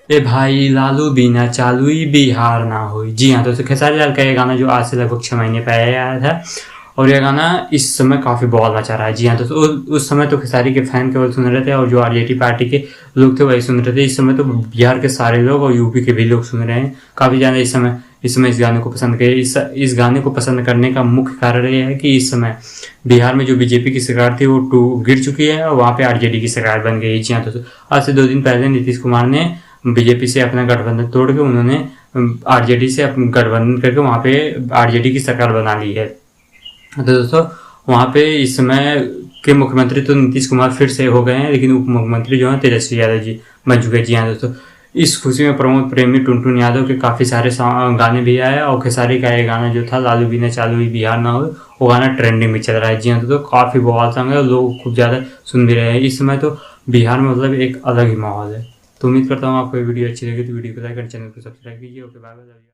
ए भाई लालू बिना चालू ही बिहार ना हो। जी हाँ दोस्तों, खेसारी लाल का ये गाना जो आज से लगभग 6 महीने पहले आया था और यह गाना इस समय काफ़ी बवाल मचा रहा है। जी हाँ दोस्तों, उस समय तो खेसारी के फैन केवल सुन रहे थे और जो आरजेडी पार्टी के लोग थे वही सुन रहे थे। इस समय तो बिहार के सारे लोग और यूपी के भी लोग सुन रहे हैं काफ़ी ज़्यादा। इस समय इस गाने को पसंद करे। इस गाने को पसंद करने का मुख्य कारण यह है कि इस समय बिहार में जो बीजेपी की सरकार थी वो गिर चुकी है और वहाँ पे आरजेडी की सरकार बन गई। जी हाँ दोस्तों, आज से 2 दिन पहले नीतीश कुमार ने बीजेपी से अपना गठबंधन तोड़ के उन्होंने आरजेडी से अपना गठबंधन करके वहाँ पे आरजेडी की सरकार बना ली है। तो दोस्तों वहाँ पे इस समय के मुख्यमंत्री तो नीतीश कुमार फिर से हो गए हैं, लेकिन उप मुख्यमंत्री जो है तेजस्वी यादव जी बन चुके हैं। जी हाँ दोस्तों, इस खुशी में प्रमोद प्रेमी टुनटुन यादव के काफ़ी सारे गाने भी आए और खेसारी का ये गाना जो था लालू बिना चालू ही बिहार ना हो, वो गाना ट्रेंडिंग में चल रहा है। जी हाँ दोस्तों, काफ़ी बवाल सॉन्ग है और लोग खूब ज़्यादा सुन भी रहे हैं। इस समय तो बिहार में मतलब एक अलग ही माहौल है। तो उम्मीद करता हूँ आपको ये वीडियो अच्छी लगी तो वीडियो को लाइक और चैनल को सब्सक्राइब कीजिए। Okay bye bye.